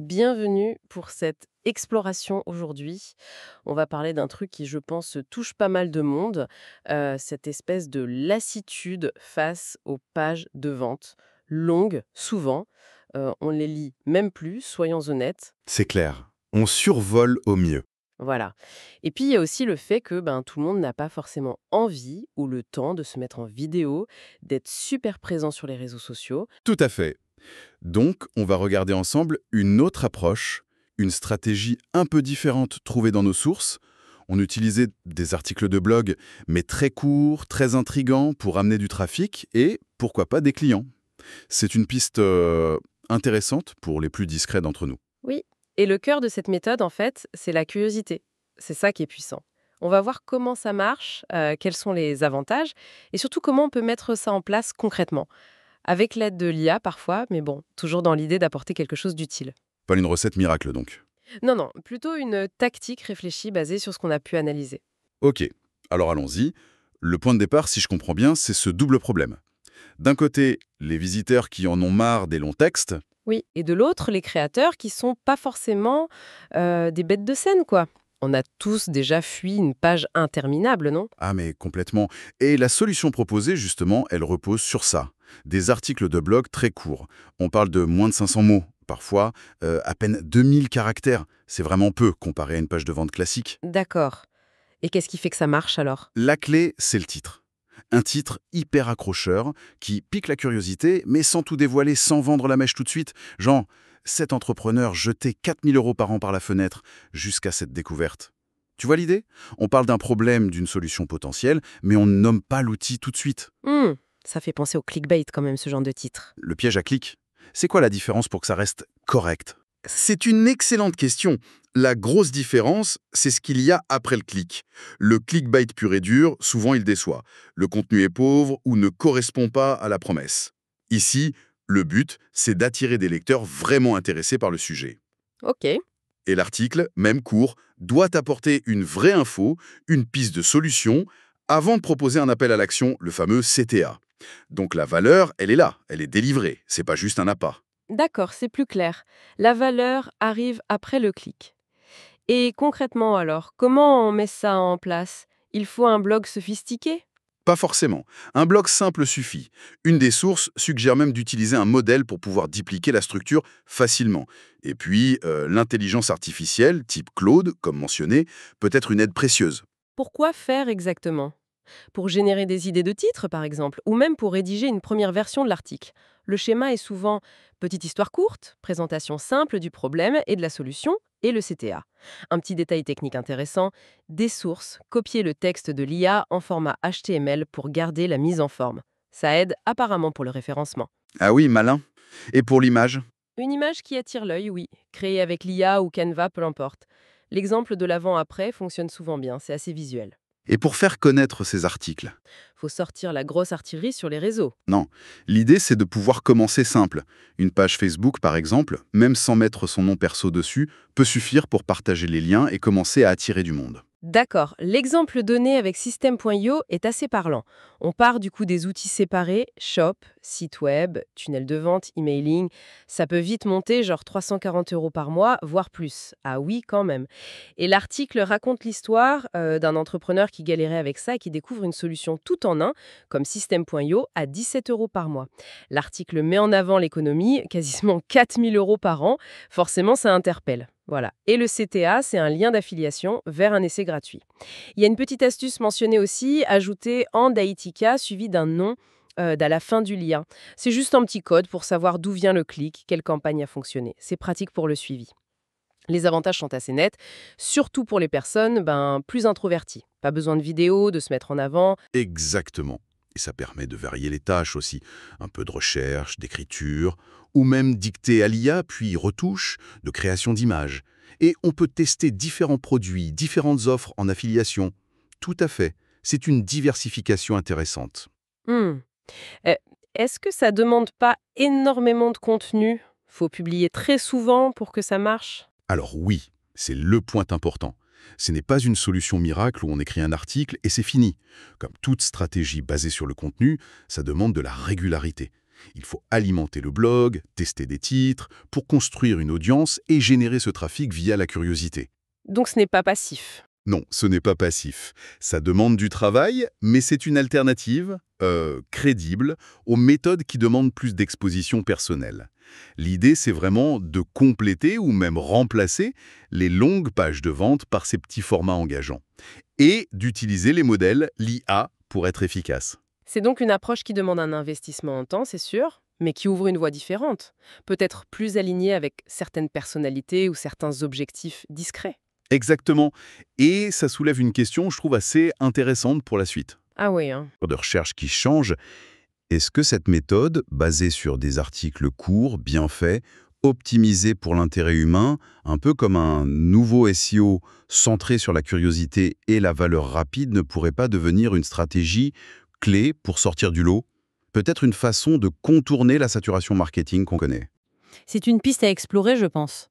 Bienvenue pour cette exploration aujourd'hui. On va parler d'un truc qui, je pense, touche pas mal de monde, cette espèce de lassitude face aux pages de vente. Longues, souvent, on les lit même plus, soyons honnêtes. C'est clair. On survole au mieux. Voilà. Et puis, il y a aussi le fait que tout le monde n'a pas forcément envie ou le temps de se mettre en vidéo, d'être super présent sur les réseaux sociaux. Tout à fait. Donc, on va regarder ensemble une autre approche, une stratégie un peu différente trouvée dans nos sources. On utilisait des articles de blog, mais très courts, très intrigants pour amener du trafic et, pourquoi pas, des clients. C'est une piste intéressante pour les plus discrets d'entre nous. Oui, et le cœur de cette méthode, en fait, c'est la curiosité. C'est ça qui est puissant. On va voir comment ça marche, quels sont les avantages, et surtout comment on peut mettre ça en place concrètement, avec l'aide de l'IA parfois, mais bon, toujours dans l'idée d'apporter quelque chose d'utile. Pas une recette miracle donc. Non, non, plutôt une tactique réfléchie basée sur ce qu'on a pu analyser. Ok, alors allons-y. Le point de départ, si je comprends bien, c'est ce double problème. D'un côté, les visiteurs qui en ont marre des longs textes. Oui, et de l'autre, les créateurs qui sont pas forcément des bêtes de scène, quoi. On a tous déjà fui une page interminable, non? Ah mais complètement. Et la solution proposée, justement, elle repose sur ça. Des articles de blog très courts. On parle de moins de 500 mots, parfois à peine 2000 caractères. C'est vraiment peu comparé à une page de vente classique. D'accord. Et qu'est-ce qui fait que ça marche alors? La clé, c'est le titre. Un titre hyper accrocheur qui pique la curiosité, mais sans tout dévoiler, sans vendre la mèche tout de suite. Genre, cet entrepreneur jetait 4000 euros par an par la fenêtre jusqu'à cette découverte. Tu vois l'idée? On parle d'un problème, d'une solution potentielle, mais on ne nomme pas l'outil tout de suite. Hmm, ça fait penser au clickbait quand même, ce genre de titre. Le piège à clic. C'est quoi la différence pour que ça reste correct? C'est une excellente question. La grosse différence, c'est ce qu'il y a après le clic. Le clickbait pur et dur, souvent il déçoit. Le contenu est pauvre ou ne correspond pas à la promesse. Ici, le but, c'est d'attirer des lecteurs vraiment intéressés par le sujet. Ok. Et l'article, même court, doit apporter une vraie info, une piste de solution, avant de proposer un appel à l'action, le fameux CTA. Donc la valeur, elle est là, elle est délivrée, c'est pas juste un appât. D'accord, c'est plus clair. La valeur arrive après le clic. Et concrètement alors, comment on met ça en place? Il faut un blog sophistiqué? Pas forcément. Un bloc simple suffit. Une des sources suggère même d'utiliser un modèle pour pouvoir dupliquer la structure facilement. Et puis, l'intelligence artificielle, type Claude, comme mentionné, peut être une aide précieuse. Pourquoi faire exactement? Pour générer des idées de titres, par exemple, ou même pour rédiger une première version de l'article. Le schéma est souvent petite histoire courte, présentation simple du problème et de la solution, et le CTA. Un petit détail technique intéressant, des sources, copier le texte de l'IA en format HTML pour garder la mise en forme. Ça aide apparemment pour le référencement. Ah oui, malin. Et pour l'image? Une image qui attire l'œil, oui, créée avec l'IA ou Canva, peu importe. L'exemple de l'avant-après fonctionne souvent bien, c'est assez visuel. Et pour faire connaître ces articles? Faut sortir la grosse artillerie sur les réseaux. Non. L'idée, c'est de pouvoir commencer simple. Une page Facebook, par exemple, même sans mettre son nom perso dessus, peut suffire pour partager les liens et commencer à attirer du monde. D'accord, l'exemple donné avec System.io est assez parlant. On part du coup des outils séparés, shop, site web, tunnel de vente, emailing. Ça peut vite monter genre 340 € par mois, voire plus. Ah oui, quand même. Et l'article raconte l'histoire d'un entrepreneur qui galérait avec ça et qui découvre une solution tout en un, comme System.io, à 17 € par mois. L'article met en avant l'économie, quasiment 4000 € par an. Forcément, ça interpelle. Voilà. Et le CTA, c'est un lien d'affiliation vers un essai gratuit. Il y a une petite astuce mentionnée aussi, ajouter en Daitika suivi d'un nom à la fin du lien. C'est juste un petit code pour savoir d'où vient le clic, quelle campagne a fonctionné. C'est pratique pour le suivi. Les avantages sont assez nets, surtout pour les personnes plus introverties. Pas besoin de vidéo, de se mettre en avant. Exactement. Et ça permet de varier les tâches aussi. Un peu de recherche, d'écriture, ou même dicter à l'IA, puis retouche, de création d'images. Et on peut tester différents produits, différentes offres en affiliation. Tout à fait. C'est une diversification intéressante. Hmm. Euh, Est-ce que ça demande pas énormément de contenu? Faut publier très souvent pour que ça marche? Alors oui, c'est le point important. Ce n'est pas une solution miracle où on écrit un article et c'est fini. Comme toute stratégie basée sur le contenu, ça demande de la régularité. Il faut alimenter le blog, tester des titres, pour construire une audience et générer ce trafic via la curiosité. Donc ce n'est pas passif. Non, ce n'est pas passif. Ça demande du travail, mais c'est une alternative, crédible, aux méthodes qui demandent plus d'exposition personnelle. L'idée, c'est vraiment de compléter ou même remplacer les longues pages de vente par ces petits formats engageants. Et d'utiliser les modèles, l'IA, pour être efficace. C'est donc une approche qui demande un investissement en temps, c'est sûr, mais qui ouvre une voie différente, peut-être plus alignée avec certaines personnalités ou certains objectifs discrets. Exactement. Et ça soulève une question, je trouve, assez intéressante pour la suite. Ah oui, hein. De recherche qui change. Est-ce que cette méthode, basée sur des articles courts, bien faits, optimisés pour l'intérêt humain, un peu comme un nouveau SEO centré sur la curiosité et la valeur rapide, ne pourrait pas devenir une stratégie clé pour sortir du lot? Peut-être une façon de contourner la saturation marketing qu'on connaît. C'est une piste à explorer, je pense.